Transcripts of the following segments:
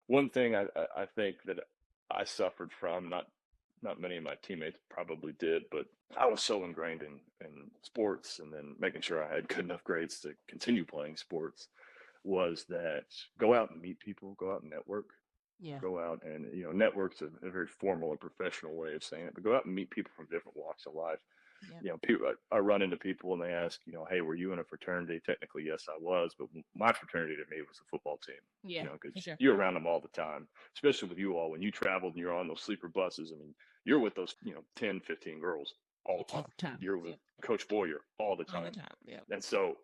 one thing I think that I suffered from, not many of my teammates probably did, but I was so ingrained in sports and then making sure I had good enough grades to continue playing sports was that go out and meet people, go out and network, Yeah. go out and, network's a very formal and professional way of saying it, but go out and meet people from different walks of life. Yep. People, I run into people and they ask, hey, were you in a fraternity? Technically, yes, I was, but my fraternity to me was a football team, Yeah, for because sure. you're around them all the time, especially with you all. When you traveled and you're on those sleeper buses, I mean, you're with those, 10, 15 girls all the All time. the time. You're with Yep. Coach Boyer all the All the time. time. Yep. And so,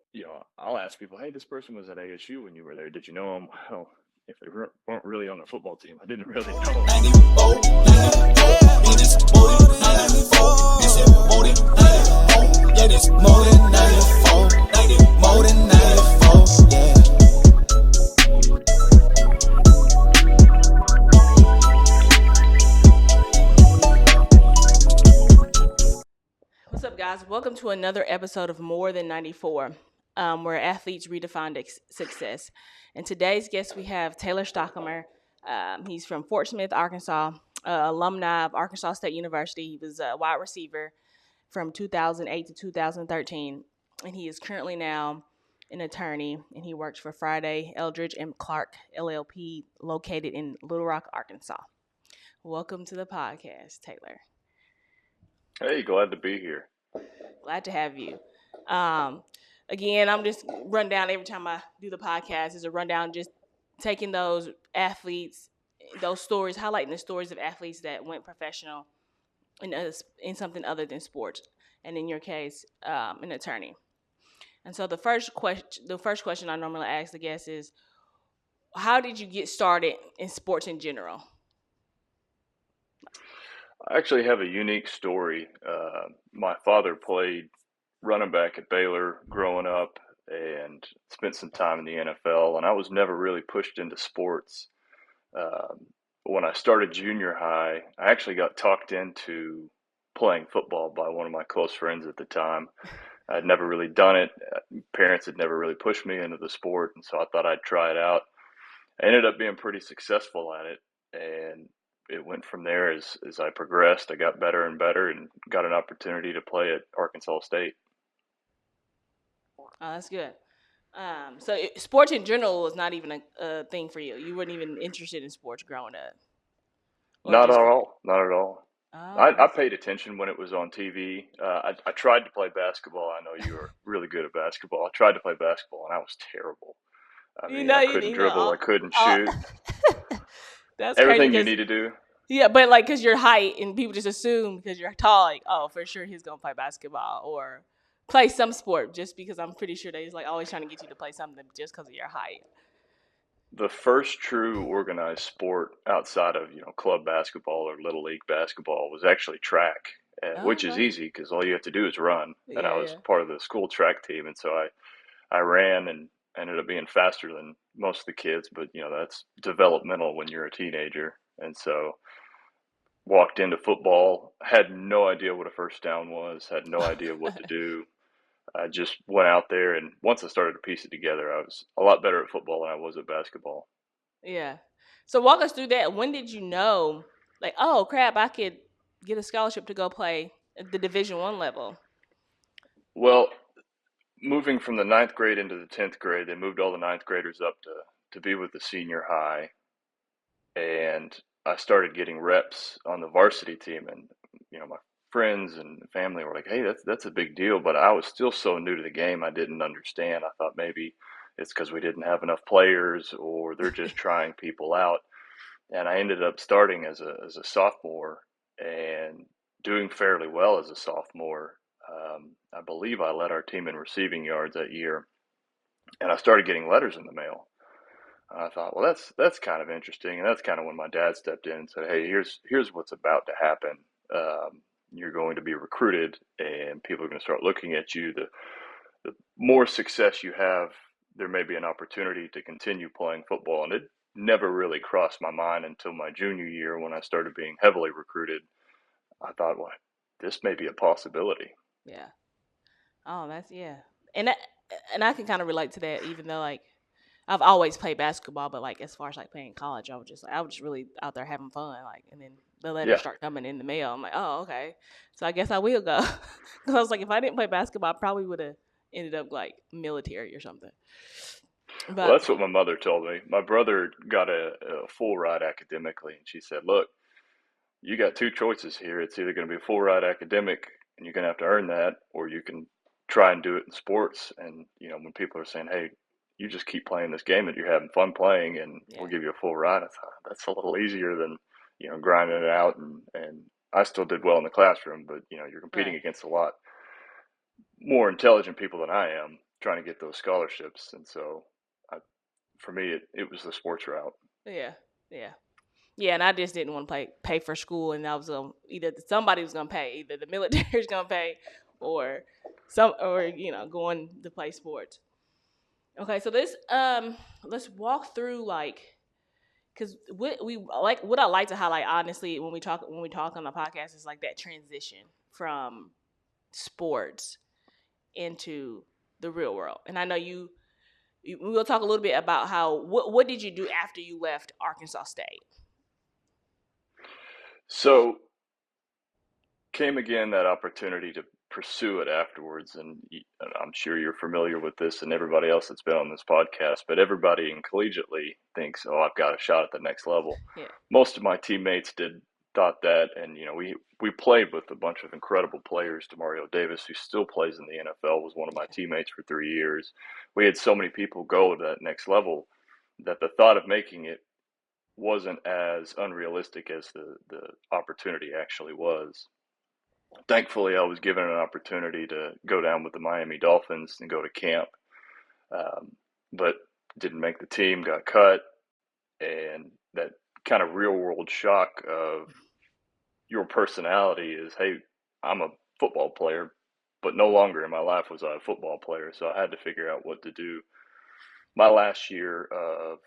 I'll ask people, hey, this person was at ASU when you were there. Did you know him? Well, if they weren't really on the football team, I didn't really know them. 94, 94, yeah, this more than 94. This is more than 94. Yeah, this more than 94. 90, more than 94. Yeah. What's up, guys? Welcome to another episode of More Than 94, where athletes redefine success. And today's guest, we have Taylor Stockemer. He's from Fort Smith, Arkansas, alumni of Arkansas State University. He was a wide receiver from 2008 to 2013, and he is currently now an attorney, and he works for Friday, Eldridge, and Clark LLP, located in Little Rock, Arkansas. Welcome to the podcast, Taylor. Hey, glad to be here. Glad to have you. Um, Again, I'm just run down every time I do the podcast. Is a rundown, just taking those athletes, those stories, highlighting the stories of athletes that went professional in something other than sports, and in your case, an attorney. And so the first question I normally ask the guests is, how did you get started in sports in general? I actually have a unique story. My father played running back at Baylor growing up and spent some time in the NFL, and I was never really pushed into sports. When I started junior high, I actually got talked into playing football by one of my close friends at the time. I'd never really done it. Parents had never really pushed me into the sport, and so I thought I'd try it out. I ended up being pretty successful at it, and it went from there. As I progressed, I got better and better and got an opportunity to play at Arkansas State. Oh, that's good. Sports in general was not even a thing for you. You weren't even interested in sports growing up, or Not at just all. Not at all. oh, I that's paid attention when it was on TV. I tried to play basketball. I know you were really good at basketball. I tried to play basketball, and I was terrible. I you mean, know I you, couldn't you know dribble. I all, couldn't all shoot. that's crazy Everything you because need to do. yeah, but like because your height and people just assume because you're tall, like oh for sure he's gonna play basketball or play some sport just because I'm pretty sure they just like always trying to get you to play something just because of your height. The first true organized sport outside of club basketball or little league basketball was actually track, Oh, which is okay. easy because all you have to do is run. And I Yeah, was yeah. part of the school track team, and so I ran and ended up being faster than most of the kids. But that's developmental when you're a teenager, and so walked into football, had no idea what a first down was, had no idea what to do. I just went out there, and once I started to piece it together, I was a lot better at football than I was at basketball. Yeah. So walk us through that. When did you know, like, oh crap, I could get a scholarship to go play at the Division 1 level? Well, moving from the ninth grade into the 10th grade, they moved all the ninth graders up to be with the senior high. And I started getting reps on the varsity team. And, my friends and family were like, hey, that's a big deal. But I was still so new to the game, I didn't understand. I thought maybe it's because we didn't have enough players or they're just trying people out. And I ended up starting as a sophomore and doing fairly well as a sophomore. I believe I led our team in receiving yards that year, and I started getting letters in the mail. And I thought, well, that's kind of interesting, and that's kind of when my dad stepped in and said, "Hey, here's what's about to happen. You're going to be recruited, and people are going to start looking at you. The more success you have, there may be an opportunity to continue playing football." And it never really crossed my mind until my junior year when I started being heavily recruited. I thought, well, this may be a possibility. Yeah. Oh, that's yeah. And that, and I can kind of relate to that, even though like I've always played basketball, but like as far as like playing college, I was just really out there having fun. Like, and then the letters Yeah. start coming in the mail. I'm like, oh, okay. So I guess I will go. Because I was like, if I didn't play basketball, I probably would have ended up like military or something. Well, But that's what my mother told me. My brother got a full ride academically, and she said, "Look, you got two choices here. It's either going to be a full ride academic, and you're going to have to earn that, or you can try and do it in sports." And when people are saying, "Hey, you just keep playing this game that you're having fun playing, and yeah, we'll give you a full ride," I thought that's a little easier than grinding it out. And I still did well in the classroom, but you're competing right. against a lot more intelligent people than I am trying to get those scholarships, and so for me, it was the sports route. Yeah, yeah. Yeah, and I just didn't want to pay for school, and I was either somebody was gonna pay, either the military's gonna pay, or going to play sports. Okay, so let's walk through like because what I like to highlight honestly when we talk on the podcast is like that transition from sports into the real world, and I know we will talk a little bit about what did you do after you left Arkansas State. So came again that opportunity to pursue it afterwards, and I'm sure you're familiar with this, and everybody else that's been on this podcast, but everybody in collegiately thinks, oh, I've got a shot at the next level. Yeah, Most of my teammates thought that, and we played with a bunch of incredible players. Demario Davis, who still plays in the NFL, was one of my yeah, teammates for 3 years. We had so many people go to that next level that the thought of making it wasn't as unrealistic as the opportunity actually was. Thankfully, I was given an opportunity to go down with the Miami Dolphins and go to camp, but didn't make the team, got cut, and that kind of real world shock of your personality is, hey, I'm a football player, but no longer in my life was I a football player, so I had to figure out what to do. My last year of,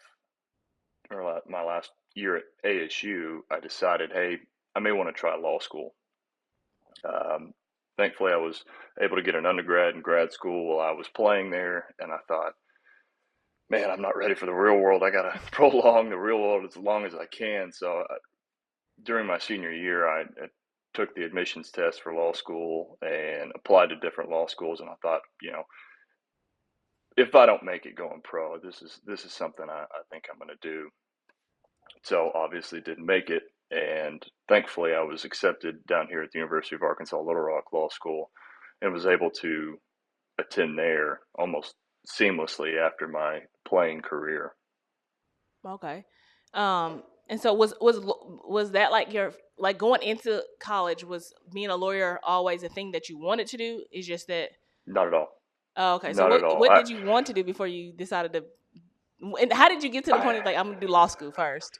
or my last year at ASU, I decided, hey, I may want to try law school. Thankfully, I was able to get an undergrad and grad school while I was playing there, and I thought, man, I'm not ready for the real world. I got to prolong the real world as long as I can. So during my senior year, I took the admissions test for law school and applied to different law schools, and I thought, if I don't make it going pro, this is something I think I'm going to do. So obviously didn't make it, and thankfully I was accepted down here at the University of Arkansas Little Rock Law School, and was able to attend there almost seamlessly after my playing career. okay. And so was that like your like going into college, was being a lawyer always a thing that you wanted to do? It's just that. Not at all. Oh, okay. So Not at all. what did you want to do before you decided to? And how did you get to the point of I, like I'm gonna do law school first?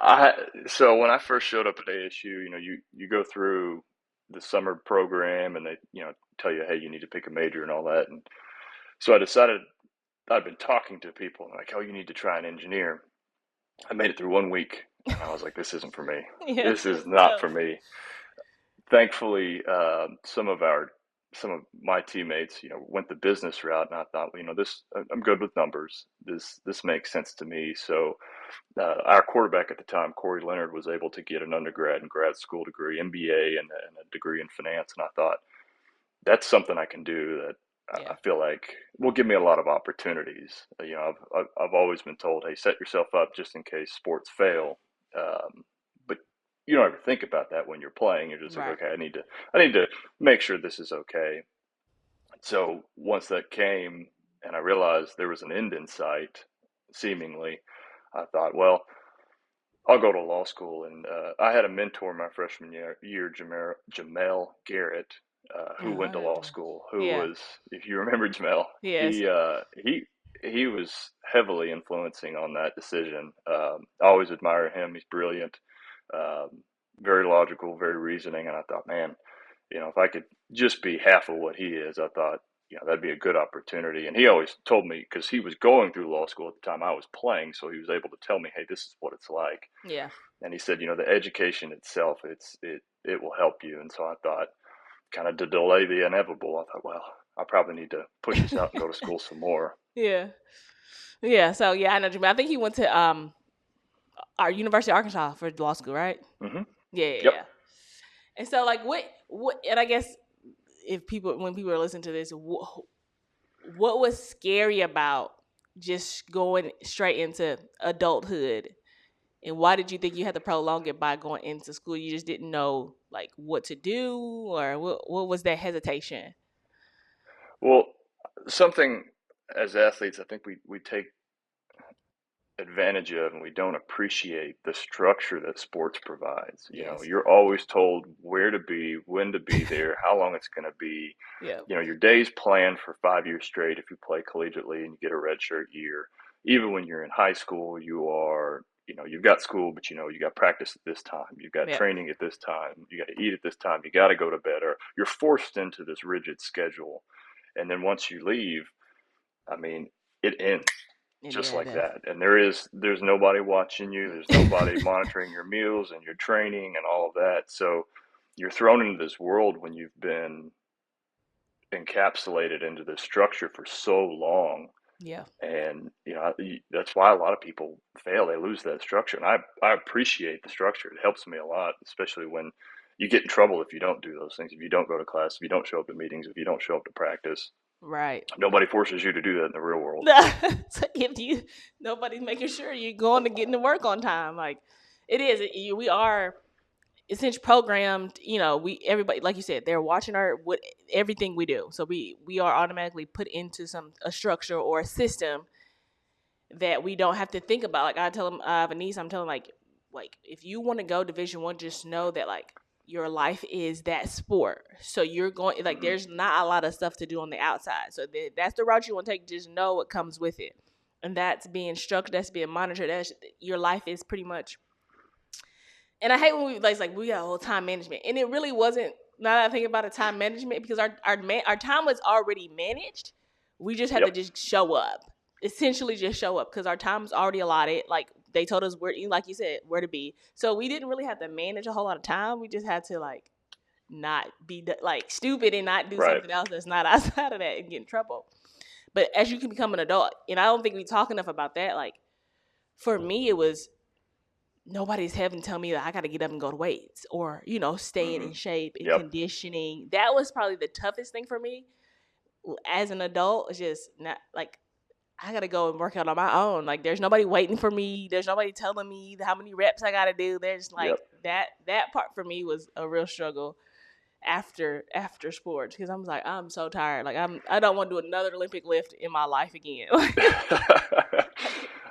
I so when I first showed up at ASU, you go through the summer program, and they tell you, hey, you need to pick a major and all that. And so I decided, I'd been talking to people like, oh, you need to try an engineer. I made it through 1 week, and I was like, this isn't for me. Yeah, This is that's not tough. for me. Thankfully, some of my teammates, went the business route, and I thought, well, this, I'm good with numbers. This makes sense to me. So our quarterback at the time, Corey Leonard, was able to get an undergrad and grad school degree, MBA, and a degree in finance. And I thought, that's something I can do that Yeah, I feel like will give me a lot of opportunities. I've always been told, hey, set yourself up just in case sports fail. But you don't ever think about that when you're playing. You're just like, right. okay, I need to make sure this is okay. So once that came, and I realized there was an end in sight, seemingly, I thought, well, I'll go to law school. And I had a mentor my freshman year, Jamel Garrett, who Oh, went I to heard law that. school. Who Yeah. was, if you remember Jamel, Yes. he was heavily influencing on that decision. I always admire him. He's brilliant, um, very logical, very reasoning. And I thought, man, if I could just be half of what he is, I thought, that'd be a good opportunity. And he always told me, because he was going through law school at the time I was playing, so he was able to tell me, hey, this is what it's like. Yeah. And he said, the education itself, it will help you. And so I thought, kind of to delay the inevitable, I thought, well, I probably need to push this out and go to school some more. Yeah. Yeah. So yeah, I know. What you mean. I think he went to our University of Arkansas for law school, right? Hmm. Yeah, yeah, Yep. yeah. And so like what and I guess if people when people are listening to this, what was scary about just going straight into adulthood, and why did you think you had to prolong it by going into school? You just didn't know like what to do, or what was that hesitation? Well, something as athletes, I think we take advantage of and we don't appreciate the structure that sports provides. Yes. You're always told where to be, when to be there, how long it's going to be. Yeah. Your day's planned for 5 years straight if you play collegiately and you get a redshirt year. Even when you're in high school, you've got school, but you got practice at this time, you've got Yeah. training at this time, you got to eat at this time, you got to go to bed, or you're forced into this rigid schedule. And then once you leave, I mean, it ends And just yeah, like that. that. And there's nobody watching you. There's nobody monitoring your meals and your training and all of that. So you're thrown into this world when you've been encapsulated into this structure for so long. Yeah. And that's why a lot of people fail. They lose that structure. And I appreciate the structure. It helps me a lot, especially when you get in trouble if you don't do those things. If you don't go to class, if you don't show up to meetings, if you don't show up to practice, Right. nobody forces you to do that in the real world. So if you nobody's making sure you're going to get to work on time, like it is. We are essentially programmed. We everybody like you said, they're watching our what everything we do. So we are automatically put into a structure or a system that we don't have to think about. Like I tell them, I have a niece. I'm telling like if you want to go Division 1, just know that like your life is that sport. So you're going like Hmm. there's not a lot of stuff to do on the outside. So that's the route you want to take. Just know what comes with it, and that's being structured. That's being monitored. That's your life is pretty much. And I hate when we got whole time management, and it really wasn't. Now that I think about it, time management because our time was already managed. We just had to Yep. just show up, essentially just show up because our time's already allotted. Like they told us where, like you said, where to be. So we didn't really have to manage a whole lot of time. We just had to like not be like stupid and not do Right. something else that's not outside of that and get in trouble. But as you can become an adult, and I don't think we talk enough about that. Like for me, it was nobody's having to tell me that I got to get up and go to weights or staying Hmm. in shape and Yep. conditioning. That was probably the toughest thing for me as an adult. It's just not like I got to go and work out on my own. Like there's nobody waiting for me. There's nobody telling me how many reps I got to do. There's like Yep. that part for me was a real struggle after sports because I'm like I'm so tired. Like I don't want to do another Olympic lift in my life again.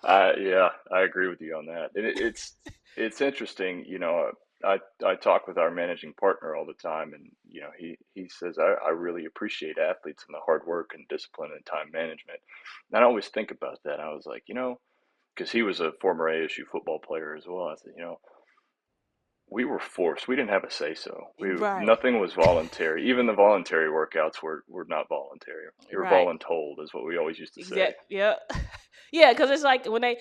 Yeah, I agree with you on that. And it's interesting. I talk with our managing partner all the time, and he says I really appreciate athletes and the hard work and discipline and time management. And I always think about that. I was like, because he was a former ASU football player as well. I said, we were forced. We didn't have a say so. Right. Nothing was voluntary. Even the voluntary workouts were not voluntary. They were Right. voluntold, is what we always used to say. Exact. Yeah. Yeah. Because it's like when they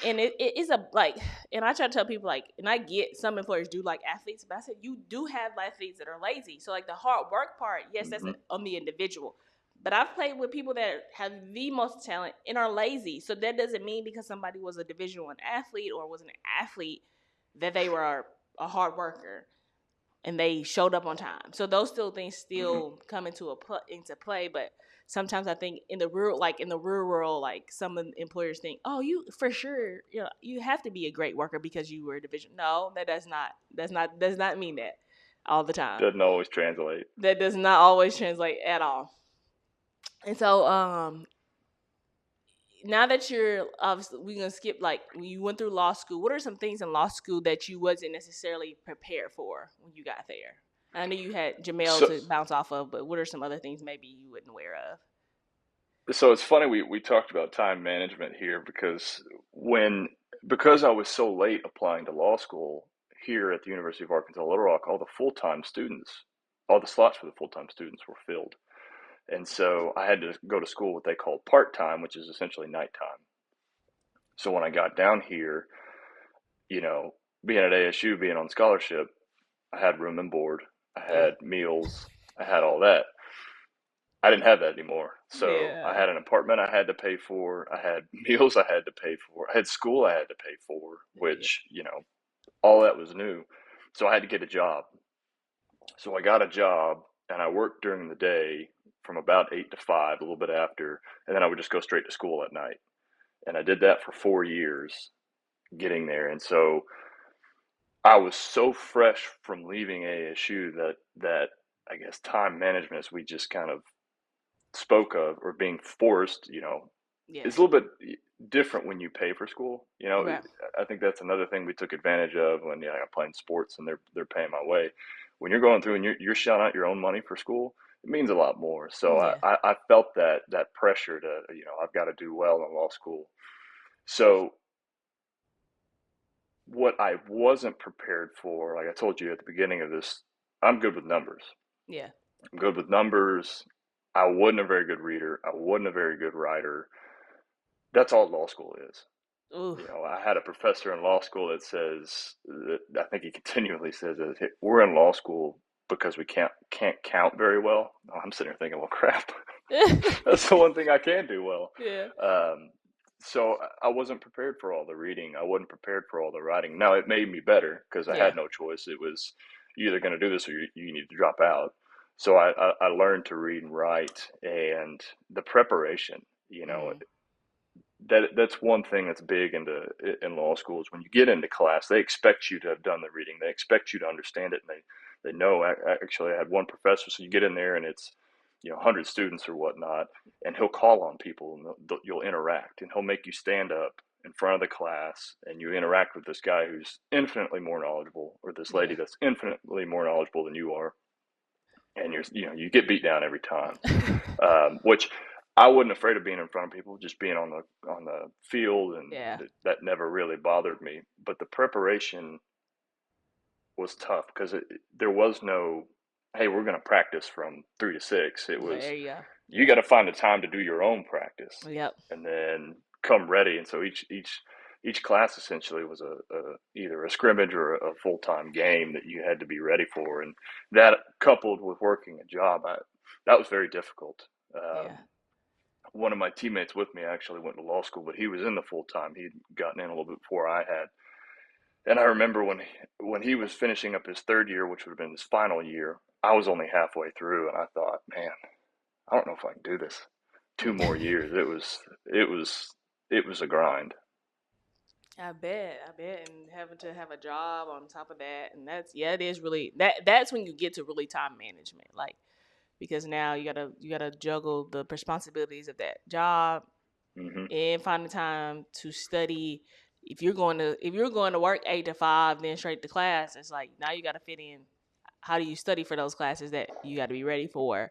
and it is a like, and I try to tell people like, and I get some employers do like athletes, but I said you do have athletes that are lazy. So like the hard work part, yes, that's Hmm. on the individual. But I've played with people that have the most talent and are lazy. So that doesn't mean because somebody was a Division 1 athlete or was an athlete that they were a hard worker and they showed up on time. So those still things Hmm. still come into play, but sometimes I think in the rural world, like some employers think, oh, you for sure, you have to be a great worker because you were a division. No, that does not mean that all the time. Doesn't always translate. That does not always translate at all. And so, now that you're obviously, we're gonna skip like when you went through law school. What are some things in law school that you wasn't necessarily prepared for when you got there? I know you had Jamel So, to bounce off of, but what are some other things maybe you wasn't aware of? so it's funny we talked about time management here because I was so late applying to law school here at the University of Arkansas Little Rock, all the slots for the full time students were filled, and so I had to go to school what they call part time, which is essentially nighttime. So when I got down here, you know, being at ASU, being on scholarship, I had room and board, I Yeah. had meals, I had all that. I didn't have that anymore. So I Yeah. had an apartment I had to pay for. I had meals I had to pay for. I had school I had to pay for, Yeah. which, all that was new. So I had to get a job. So I got a job and I worked during the day from about 8 to 5, a little bit after, and then I would just go straight to school at night. And I did that for 4 years getting there. And so I was so fresh from leaving ASU that I guess time management, as we just kind of spoke of, or being forced, Yeah. it's a little bit different when you pay for school. Right. I think that's another thing we took advantage of when I'm playing sports and they're paying my way. When you're going through and you're shelling out your own money for school, it means a lot more. So Yeah. I felt that pressure to I've got to do well in law school. So what I wasn't prepared for, like I told you at the beginning of this, I'm good with numbers. Yeah. I'm good with numbers. I wasn't a very good reader. I wasn't a very good writer. That's all law school is. Ooh. I had a professor in law school that says that I think he continually says that we're in law school because we can't count very well. I'm sitting here thinking, well, crap, that's the one thing I can do well. Yeah. Um, so I wasn't prepared for all the reading. I wasn't prepared for all the writing. Now it made me better because I Yeah. had no choice. It was you either going to do this or you need to drop out. So I learned to read and write, and the preparation. Mm. That's one thing that's big in law school is when you get into class, they expect you to have done the reading. They expect you to understand it, and they know. Actually, I had one professor, so you get in there and it's 100 students or whatnot, and he'll call on people and you'll interact, and he'll make you stand up in front of the class and you interact with this guy who's infinitely more knowledgeable, or this Yeah. lady that's infinitely more knowledgeable than you are, and you get beat down every time, which I wasn't afraid of being in front of people, just being on the field, and Yeah. that never really bothered me. But the preparation was tough because there was no, hey, we're going to practice from 3 to 6. It was There you go. you got to find the time to do your own practice, Yep. and then come ready. And so each class essentially was either a scrimmage or a full time game that you had to be ready for, and that coupled with working a job, that was very difficult. Yeah. One of my teammates with me actually went to law school, but he was in the full time. He'd gotten in a little bit before I had. And I remember when he was finishing up his third year, which would have been his final year, I was only halfway through, and I thought, man, I don't know if I can do this 2 more years. It was a grind. I bet. I bet. And having to have a job on top of that. And it is really that's when you get to really time management. Like, because now you gotta juggle the responsibilities of that job Hmm. and find the time to study. If you're going to work 8 to 5, then straight to class, it's like now you gotta fit in how do you study for those classes that you gotta be ready for.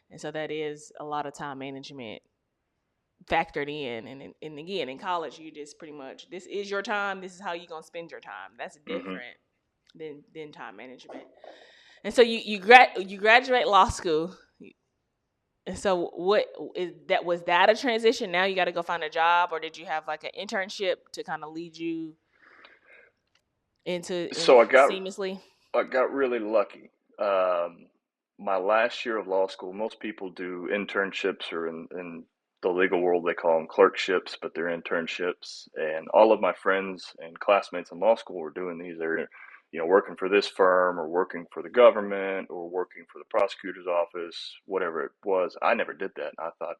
And so that is a lot of time management factored in. And again, in college, you just pretty much, this is your time. This is how you're going to spend your time. That's Hmm. different than time management. And so you graduate law school. And so what is that? Was that a transition? Now you got to go find a job, or did you have like an internship to kind of lead you in So seamlessly? I got really lucky. Um, my last year of law school, most people do internships, or in the legal world, they call them clerkships, but they're internships. And all of my friends and classmates in law school were doing these. They're, working for this firm or working for the government or working for the prosecutor's office, whatever it was. I never did that. And I thought,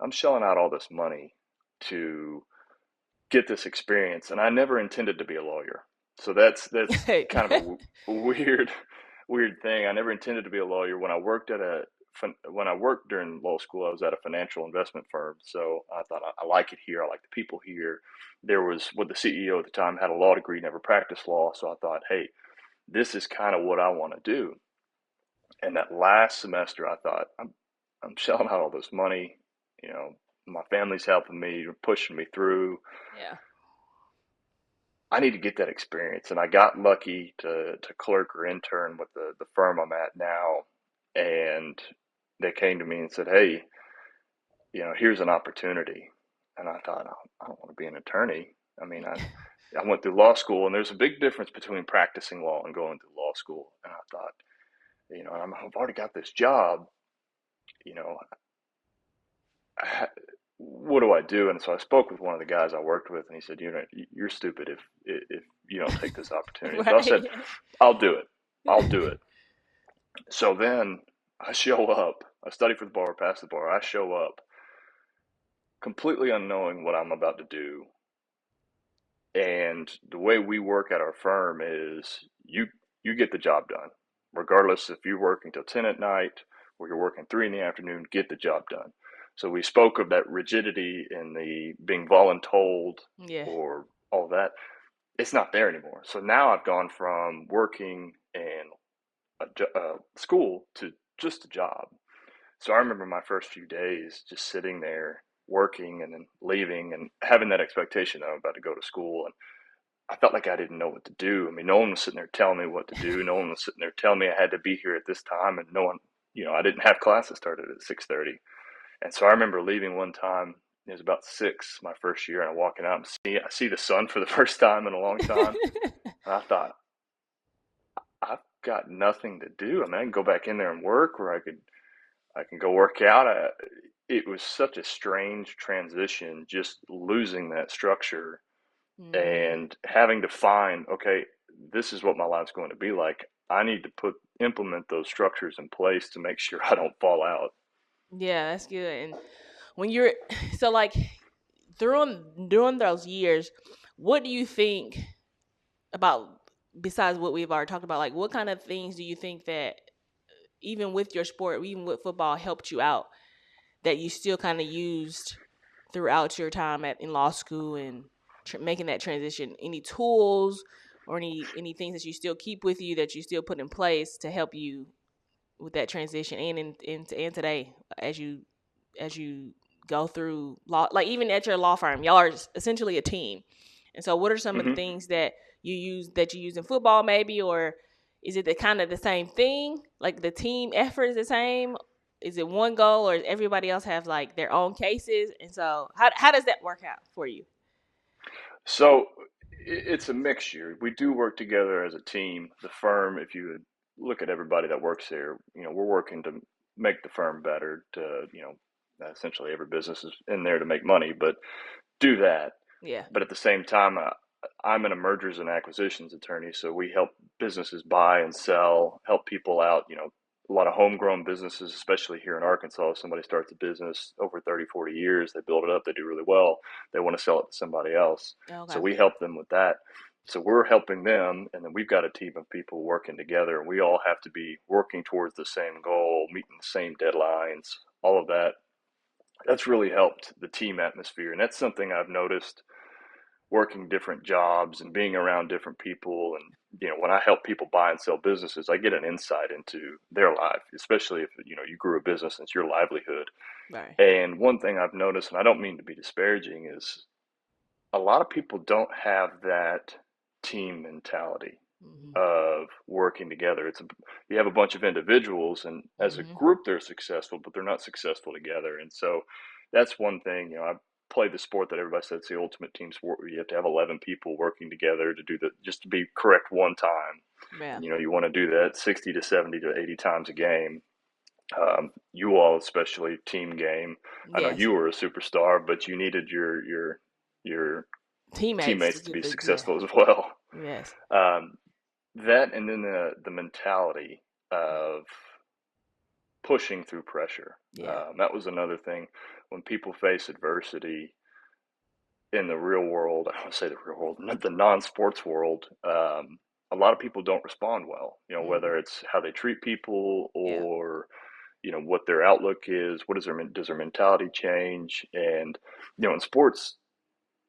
I'm shelling out all this money to get this experience, and I never intended to be a lawyer. So that's kind of a weird thing. I never intended to be a lawyer. When I worked during law school, I was at a financial investment firm. So I thought I like it here. I like the people here. There was what the CEO at the time had a law degree, never practiced law. So I thought, hey, this is kind of what I want to do. And that last semester, I thought I'm shelling out all this money. You know, my family's helping me, pushing me through. Yeah. I need to get that experience. And I got lucky to clerk or intern with the firm I'm at now. And they came to me and said, hey, here's an opportunity. And I thought, I don't want to be an attorney. I mean, I went through law school, and there's a big difference between practicing law and going through law school. And I thought, I've already got this job, you know, what do I do? And so I spoke with one of the guys I worked with, and he said, you're stupid if you don't take this opportunity. So I said, Right. I'll do it. I'll do it. So then I show up. I study for the bar, pass the bar. I show up completely unknowing what I'm about to do. And the way we work at our firm is you get the job done, regardless if you're working till 10 at night or you're working 3 in the afternoon. Get the job done. So we spoke of that rigidity and the being voluntold Yeah. or all that. It's not there anymore. So now I've gone from working in a school to just a job. So I remember my first few days just sitting there working and then leaving and having that expectation that I'm about to go to school. And I felt like I didn't know what to do. I mean, no one was sitting there telling me what to do. No one was sitting there telling me I had to be here at this time, and no one, I didn't have classes started at 6:30. And so I remember leaving one time. It was about 6, my first year, and I'm walking out and I see the sun for the first time in a long time, and I thought, I've got nothing to do. I mean, I can go back in there and work, or I can go work out. It was such a strange transition, just losing that structure Mm-hmm. and having to find, okay, this is what my life's going to be like. I need to implement those structures in place to make sure I don't fall out. Yeah, that's good. And when you're so like during those years, what do you think about besides what we've already talked about? Like, what kind of things do you think that even with your sport, even with football, helped you out that you still kind of used throughout your time in law school and making that transition? Any tools or any things that you still keep with you that you still put in place to help you with that transition and today as you go through law, like even at your law firm, y'all are essentially a team. And so what are some of the Mm-hmm. things that you use in football maybe, or is it the kind of the same thing, like the team effort is the same? Is it one goal, or does everybody else have like their own cases? And so how does that work out for you? So it's a mixture. We do work together as a team. The firm, if you look at everybody that works there, we're working to make the firm better. Essentially every business is in there to make money, but do that. Yeah. But at the same time, I'm a mergers and acquisitions attorney, so we help businesses buy and sell, help people out. A lot of homegrown businesses, especially here in Arkansas. If somebody starts a business over 30, 40 years, they build it up, they do really well, they want to sell it to somebody else. So Okay. we help them with that. So we're helping them, and then we've got a team of people working together, and we all have to be working towards the same goal, meeting the same deadlines, all of that. That's really helped the team atmosphere, and that's something I've noticed working different jobs and being around different people. And when I help people buy and sell businesses, I get an insight into their life, especially if you grew a business and it's your livelihood. Right. And one thing I've noticed, and I don't mean to be disparaging, is a lot of people don't have that team mentality Mm-hmm. of working together. You have a bunch of individuals, and as a Mm-hmm. group they're successful, but they're not successful together. And so that's one thing. I played the sport that everybody says the ultimate team sport, where you have to have 11 people working together to do just to be correct one time. Yeah. And you want to do that 60 to 70 to 80 times a game. You all, especially team game. I know Yes. you were a superstar, but you needed your Teammates to teammates to get be the yeah. successful as well. Yes. Um, that, and then the mentality of pushing through pressure. Yeah. That was another thing. When people face adversity in the real world, I don't say the real world, not the non-sports world, a lot of people don't respond well. Mm-hmm. Whether it's how they treat people Yeah. or what their outlook is. What is does their mentality change? And in sports,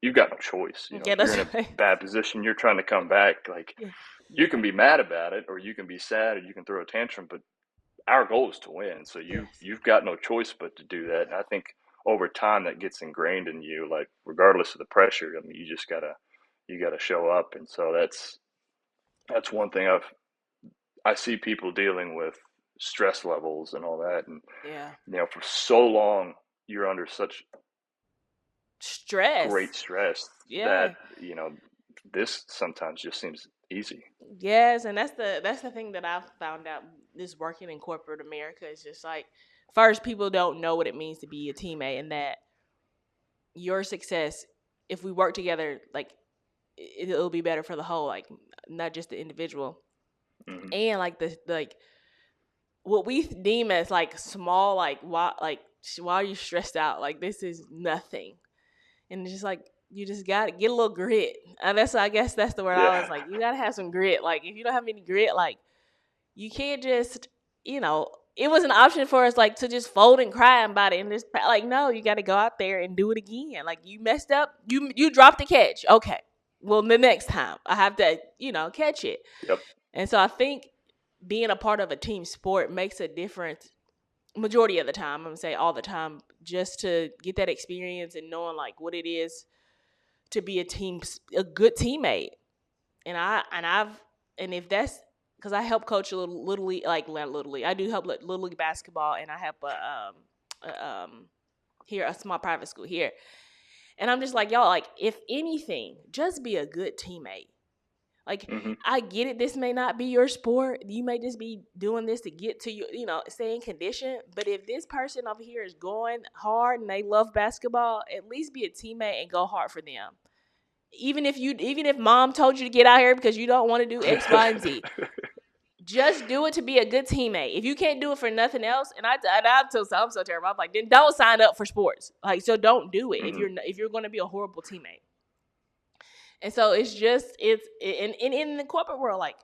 you've got no choice. Yeah, If you're that's in a right. bad position, you're trying to come back. Like, Yeah. you can be mad about it, or you can be sad, or you can throw a tantrum, but our goal is to win. So Yes. you've got no choice but to do that. And I think over time that gets ingrained in you, like regardless of the pressure. I mean, you gotta show up. And so that's one thing I see people dealing with stress levels and all that. And Yeah. for so long you're under such Stress. great stress that Yeah. this sometimes just seems easy. Yes, and that's the thing that I've found out. This working in corporate America is just like first, people don't know what it means to be a teammate, and that your success, if we work together, like it'll be better for the whole, like not just the individual. Mm-hmm. And like what we deem as like small, like why are you stressed out? Like this is nothing, and it's just like you just got to get a little grit. And I guess that's the word. I Yeah. was like, you got to have some grit. Like if you don't have any grit, like you can't just, it was an option for us like to just fold and cry about it and just like, no, you got to go out there and do it again. Like you messed up, you dropped the catch. Okay, well the next time I have to catch it. Yep. And so I think being a part of a team sport makes a difference majority of the time. I'm gonna say all the time, just to get that experience and knowing like what it is to be a good teammate. And if that's because I help coach a little league, like little league. I do help little league basketball, and I help here a small private school here. And I'm just like, y'all, like if anything, just be a good teammate. Like, Mm-hmm. I get it. This may not be your sport. You may just be doing this to get to stay in condition. But if this person over here is going hard and they love basketball, at least be a teammate and go hard for them. Even if mom told you to get out here because you don't want to do X, Y, and Z, just do it to be a good teammate. If you can't do it for nothing else, and I'm so terrible. I'm like, then don't sign up for sports. Like, so don't do it Mm-hmm. if you're going to be a horrible teammate. And so in the corporate world, like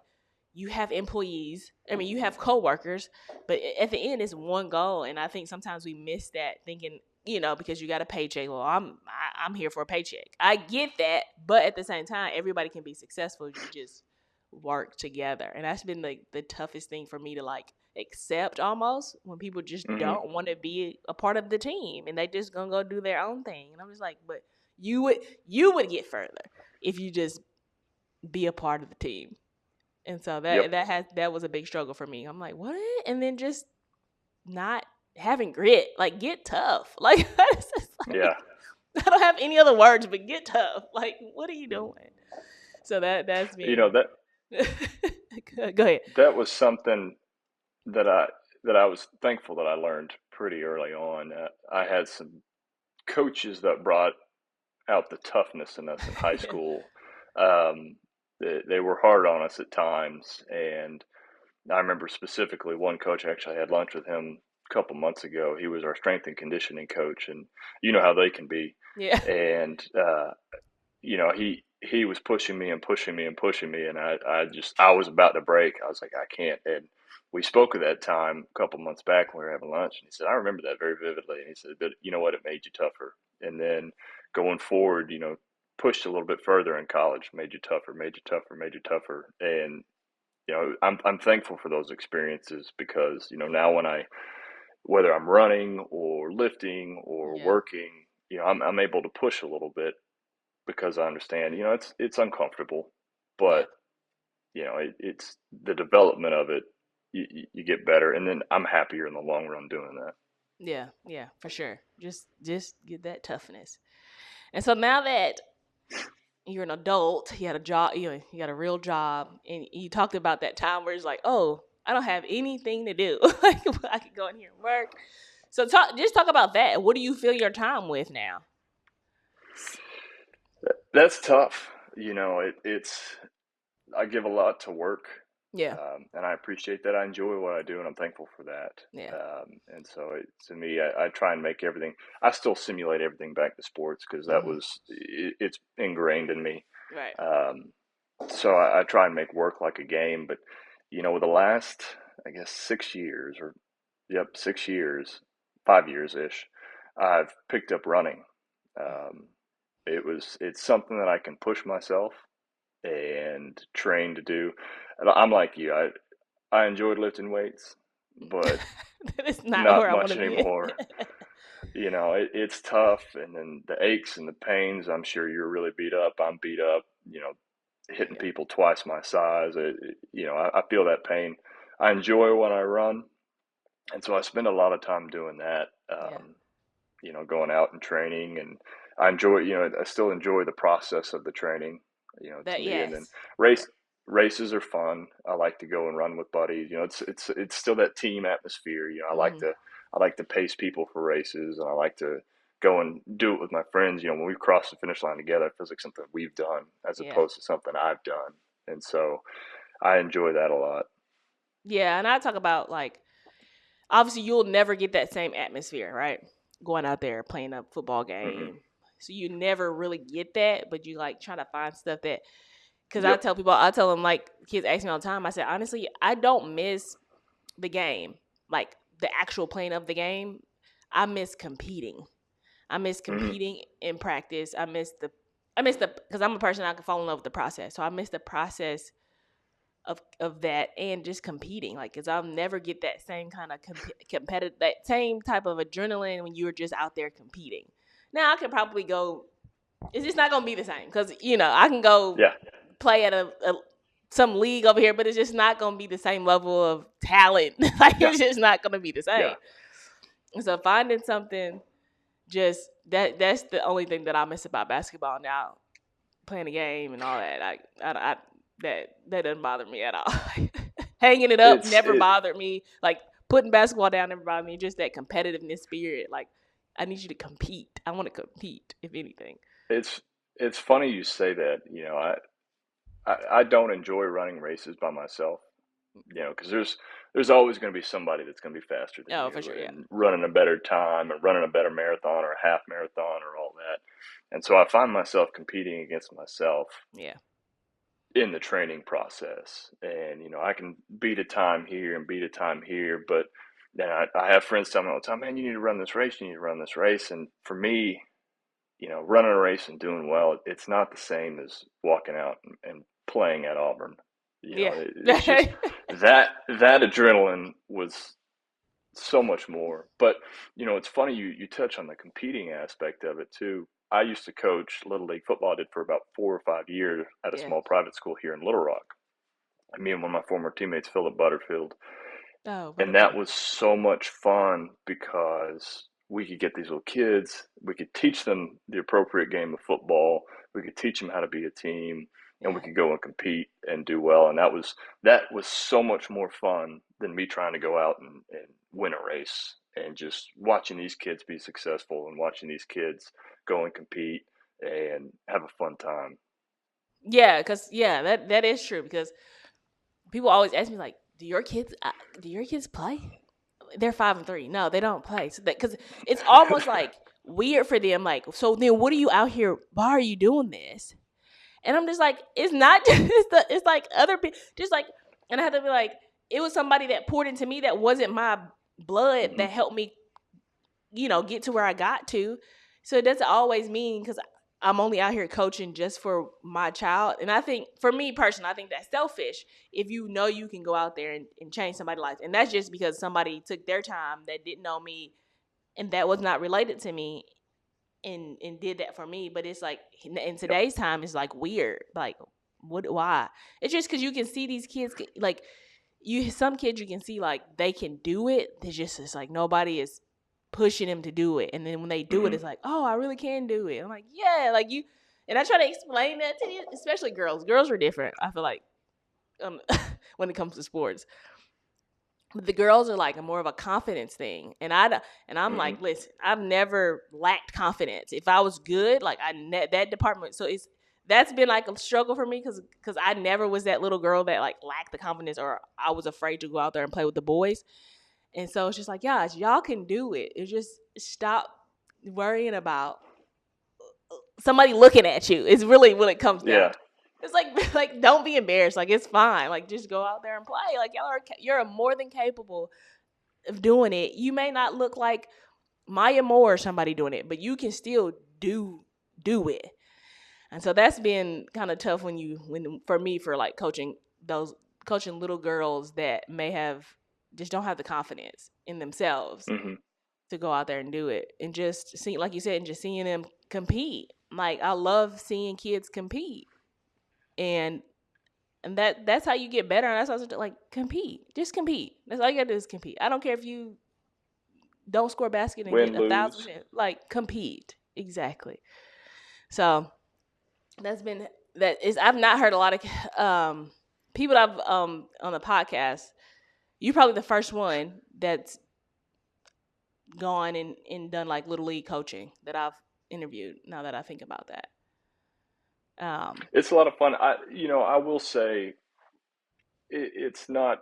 you have employees. I mean, you have coworkers, but at the end, it's one goal. And I think sometimes we miss that, thinking, because you got a paycheck. Well, I'm here for a paycheck. I get that, but at the same time, everybody can be successful if you just work together. And that's been the toughest thing for me to like accept, almost, when people just Mm-hmm. don't want to be a part of the team and they just gonna go do their own thing. And I'm just like, but you would get further if you just be a part of the team. And so Yep. that was a big struggle for me. I'm like, what? And then just not having grit, like get tough. Like, it's just Yeah. I don't have any other words, but get tough. Like, what are you doing? So that's You been. know, that Go ahead. that was something that I was thankful that I learned pretty early on. I had some coaches that brought out the toughness in us in high school. They were hard on us at times, and I remember specifically one coach. I actually had lunch with him a couple months ago. He was our strength and conditioning coach, and you know how they can be. Yeah. And he was pushing me and pushing me and pushing me, and I was about to break. I was like, I can't. And we spoke at that time a couple months back when we were having lunch, and he said, I remember that very vividly. And he said, but you know what, it made you tougher. And then going forward, pushed a little bit further in college, made you tougher, made you tougher, made you tougher. And I'm thankful for those experiences, because now whether I'm running or lifting or Yeah. working, I'm able to push a little bit, because I understand, it's uncomfortable, Yeah. but it's the development of it. You get better, and then I'm happier in the long run doing that. Yeah. Yeah. For sure. Just get that toughness. And so now that you're an adult, you had a job, you got a real job, and you talked about that time where it's like, oh, I don't have anything to do. Like, I could go in here and work. So talk about that. What do you fill your time with now? That's tough. It's I give a lot to work, Yeah. and I appreciate that. I enjoy what I do, and I'm thankful for that. Yeah. And so, to me, I try and make everything. I still simulate everything back to sports, because it's ingrained in me. Right. So I try and make work like a game. But with the last, I guess, 6 years, or yep, 6 years, 5 years ish, I've picked up running. Um, it's something that I can push myself and train to do. And I'm like you. I enjoyed lifting weights, but It's not not where I want much to be. anymore. It's tough, and then the aches and the pains. I'm sure you're really beat up. I'm beat up. Hitting Yeah. people twice my size. I feel that pain. I enjoy when I run, and so I spend a lot of time doing that. Yeah. Going out and training, and I enjoy. I still enjoy the process of the training. To That me, and then yes. races are fun. I like to go and run with buddies. It's still that team atmosphere. Hmm. I like to pace people for races, and I like to go and do it with my friends. When we cross the finish line together, it feels like something we've done as Yeah. opposed to something I've done. And so I enjoy that a lot. Yeah, and I talk about like obviously you'll never get that same atmosphere, right? Going out there playing a football Mm-hmm. game. So you never really get that, but you like trying to find stuff that because Yep. I tell them like kids ask me all the time. I said honestly, I don't miss the game, like the actual playing of the game. I miss competing. I miss Mm-hmm. competing in practice. I miss the because I'm a person I can fall in love with the process. So I miss the process of that and just competing, like because I'll never get that same kind of competitive, that same type of adrenaline when you're just out there competing. Now I can probably go. It's just not gonna be the same because I can go Yeah. play at some league over here, but it's just not gonna be the same level of talent. Like Yeah. it's just not gonna be the Yeah. same. And so finding something just that's the only thing that I miss about basketball now. Playing a game and all that, I that doesn't bother me at all. Hanging it up It's never it. bothered me. Like putting basketball down never bothered me. Just that competitiveness spirit. Like I need you to compete. I want to compete, if anything. It's it's funny you say that. I don't enjoy running races by myself. Because there's always going to be somebody that's going to be faster than Oh, for you sure, yeah, and running a better time and running a better marathon or a half marathon or all that. And so I find myself competing against myself yeah, in the training process. And I can beat a time here and beat a time here, but then I have friends tell me all the time, man, you need to run this race, you need to run this race. And for me, running a race and doing well, it's not the same as walking out and playing at Auburn. yeah. It's just that adrenaline was so much more. But it's funny you touch on the competing aspect of it too. I used to coach Little League football. I did for about 4 or 5 years at a Yeah. small private school here in Little Rock. And me and one of my former teammates, Philip Butterfield, Oh, and that wonderful. was so much fun because we could get these little kids, we could teach them the appropriate game of football, we could teach them how to be a team, and we Yeah. could go and compete and do well. And that was so much more fun than me trying to go out and win a race. And just watching these kids be successful and watching these kids go and compete and have a fun time. Yeah, because that is true. Because people always ask me like, do your kids play? They're 5 and 3. No, they don't play. So that because it's almost like weird for them. Like, so then what are you out here? Why are you doing this? And I'm just like, it's not just it's like other people, just like, and I had to be like, it was somebody that poured into me that wasn't my blood Mm-hmm. that helped me, get to where I got to. So it doesn't always mean because I'm only out here coaching just for my child. And I think for me personally, I think that's selfish if you know you can go out there and change somebody's life. And that's just because somebody took their time that didn't know me and that was not related to me and did that for me. But it's like in Yep. today's time, it's like weird. Like, why? It's just because you can see these kids like some kids you can see like they can do it. It's like nobody is pushing them to do it. And then when they do it, Mm-hmm. it's like, oh, I really can do it. I'm like, yeah, like you. And I try to explain that to you, especially girls. Girls are different. I feel like when it comes to sports. But the girls are like more of a confidence thing, and I'm Mm-hmm. like, listen, I've never lacked confidence. If I was good, like that department, so that's been like a struggle for me because I never was that little girl that like lacked the confidence or I was afraid to go out there and play with the boys. And so it's just like, guys, y'all can do it. It's just stop worrying about somebody looking at you. It's really what it comes down Yeah. to. It's like like don't be embarrassed. Like it's fine. Like just go out there and play. Like you're more than capable of doing it. You may not look like Maya Moore or somebody doing it, but you can still do it. And so that's been kind of tough when for me for like coaching little girls that may have just don't have the confidence in themselves Mm-hmm. to go out there and do it. And just see, like you said, and just seeing them compete. Like I love seeing kids compete. And that's how you get better. And that's also like compete. Just compete. That's all you gotta do is compete. I don't care if you don't score a basket and get Win, a lose. 1,000%. Like compete. Exactly. So that's been that is I've not heard a lot of people that I've on the podcast. You're probably the first one that's gone and done like little league coaching that I've interviewed. Now that I think about that, It's a lot of fun. I will say it's not.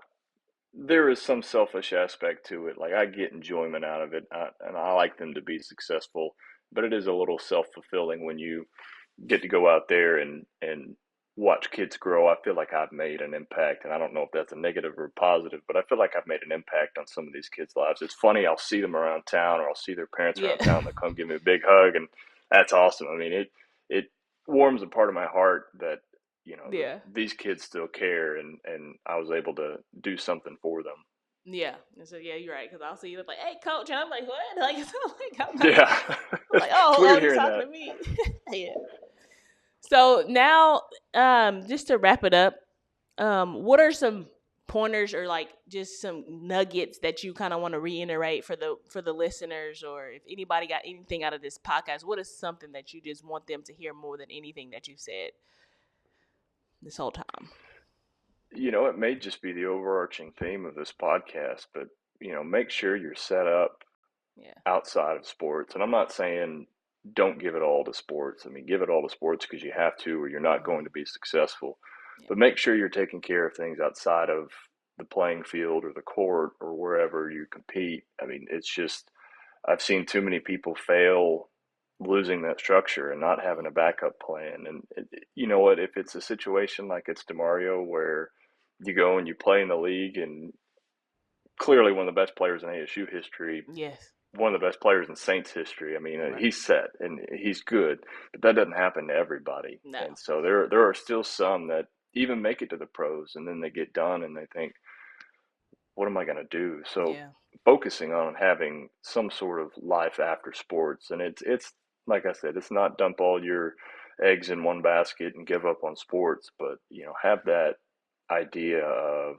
There is some selfish aspect to it. Like I get enjoyment out of it, and I like them to be successful. But it is a little self fulfilling when you get to go out there and watch kids grow. I feel like I've made an impact, and I don't know if that's a negative or positive, but I feel like I've made an impact on some of these kids' lives. It's funny. I'll see them around town, or I'll see their parents yeah, around town. They'll come give me a big hug, and that's awesome. I mean, it warms a part of my heart that yeah, these kids still care, and I was able to do something for them. yeah. And so yeah, you're right because I'll see you like, hey, coach, and I'm like, what? Like, I'm not. Yeah, I'm like, it's oh, weird he's hearing talking that. to me. Yeah. So now, just to wrap it up, what are some pointers or like just some nuggets that you kind of want to reiterate for the listeners, or if anybody got anything out of this podcast, what is something that you just want them to hear more than anything that you said this whole time? It may just be the overarching theme of this podcast, but make sure you're set up Yeah. outside of sports. And I'm not saying don't give it all to sports. I mean, give it all to sports because you have to, or you're not going to be successful. Yeah. But make sure you're taking care of things outside of the playing field or the court or wherever you compete. I mean, it's just, I've seen too many people fail losing that structure and not having a backup plan. And you know what? If it's a situation like it's DeMario where you go and you play in the league and clearly one of the best players in ASU history, Yes. one of the best players in Saints history. I mean, Right. he's set and he's good, but that doesn't happen to everybody. No. And so there are still some that even make it to the pros and then they get done and they think, what am I going to do? So Yeah. focusing on having some sort of life after sports, and it's like I said, it's not dump all your eggs in one basket and give up on sports, but have that idea of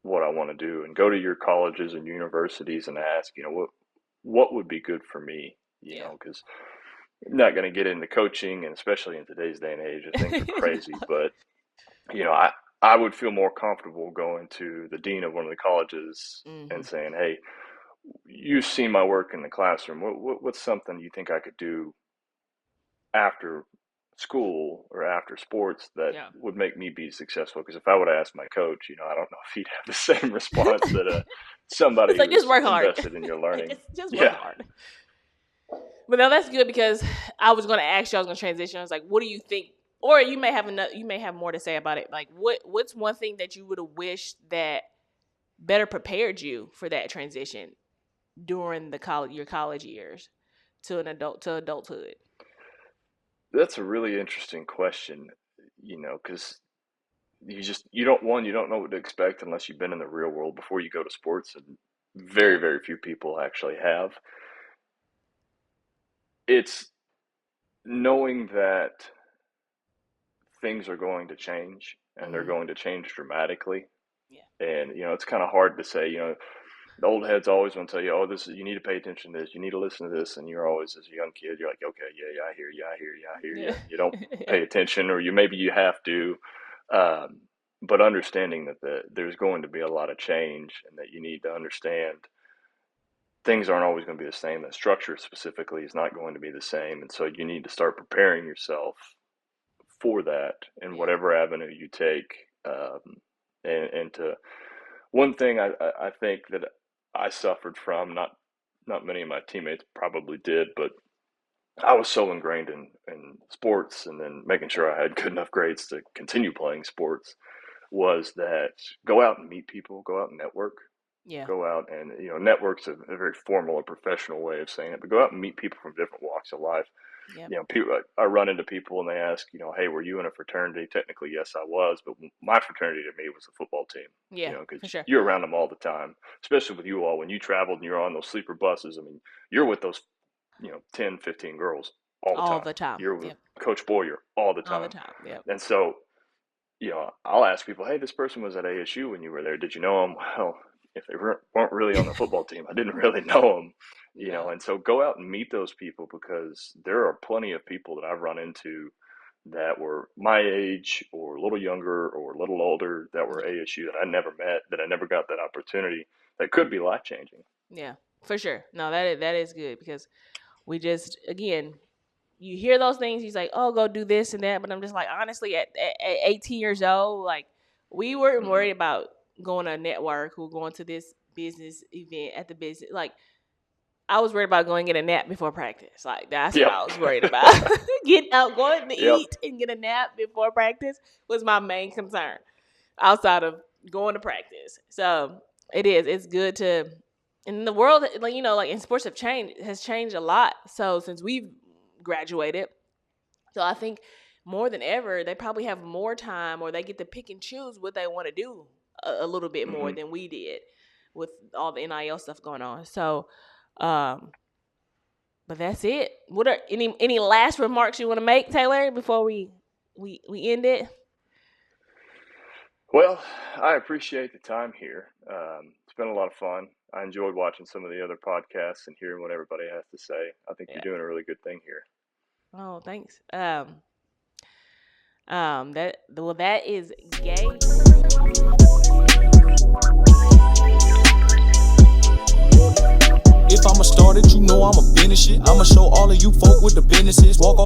what I want to do and go to your colleges and universities and ask, what would be good for me, Yeah. because I'm not going to get into coaching, and especially in today's day and age, things are crazy. But I would feel more comfortable going to the dean of one of the colleges and Mm-hmm. saying, "Hey, you've seen my work in the classroom. What's something you think I could do after school or after sports that Yeah. would make me be successful?" Because if I would ask my coach, I don't know if he'd have the same response that somebody It's like just who's work hard. invested in your learning. just work Yeah. hard. But no, that's good because I was going to ask you. I was going to transition. I was like, what do you think? Or you may have enough. You may have more to say about it. Like, what's one thing that you would have wished that better prepared you for that transition during your college years to adulthood? That's a really interesting question, because you don't know what to expect unless you've been in the real world before you go to sports, and very, Yeah. very few people actually have. It's knowing that things are going to change and they're Mm-hmm. going to change dramatically. Yeah. And, it's kind of hard to say, the old heads always want to tell you, oh, you need to pay attention to this, you need to listen to this. And you're always, as a young kid, you're like, okay, yeah, yeah, I hear you, I hear you, I hear you. Yeah. And you don't pay attention, or maybe you have to. Um, but understanding that there's going to be a lot of change and that you need to understand things aren't always going to be the same. The structure specifically is not going to be the same. And so you need to start preparing yourself for that in Yeah. whatever avenue you take. And to one thing I think that I suffered from, not many of my teammates probably did, but I was so ingrained in sports and then making sure I had good enough grades to continue playing sports, was that go out and meet people, go out and network, Yeah. go out and, network's a very formal or professional way of saying it, but go out and meet people from different walks of life. Yeah. People, I run into people and they ask, hey, were you in a fraternity? Technically, yes, I was, but my fraternity to me was the football team, Yeah. because For sure. you're around them all the time, especially with you all. When you traveled and you're on those sleeper buses, I mean, you're with those, 10, 15 girls all the All time. the time. You're with Yep. Coach Boyer all the All the time. time. Yep. And so, I'll ask people, hey, this person was at ASU when you were there. Did you know them? Well, if they weren't really on the football team, I didn't really know them, Yeah. and so go out and meet those people, because there are plenty of people that I've run into that were my age or a little younger or a little older that were Yeah. ASU that I never met, that I never got that opportunity, that could be life changing. Yeah. For sure. No, that is good because we just, again, you hear those things. He's like, oh, go do this and that. But I'm just like, honestly, at 18 years old, like, we weren't Mm-hmm. worried about going to network or going to this business event at the business. Like, I was worried about going and get a nap before practice. Like, that's what Yep. I was worried about. Get out, going to Yep. eat and get a nap before practice was my main concern outside of going to practice. So it's good to, and the world, like, like in sports has changed a lot. So since we've graduated, so I think more than ever, they probably have more time, or they get to pick and choose what they want to do a little bit more Mm-hmm. than we did with all the NIL stuff going on. So, but that's it. What are any last remarks you want to make, Taylor, before we end it? Well, I appreciate the time here. It's been a lot of fun. I enjoyed watching some of the other podcasts and hearing what everybody has to say. I think Yeah. you're doing a really good thing here. Oh, thanks. That is gay. If I'ma start it, you know I'ma finish it. I'ma show all of you folk with the businesses. Walk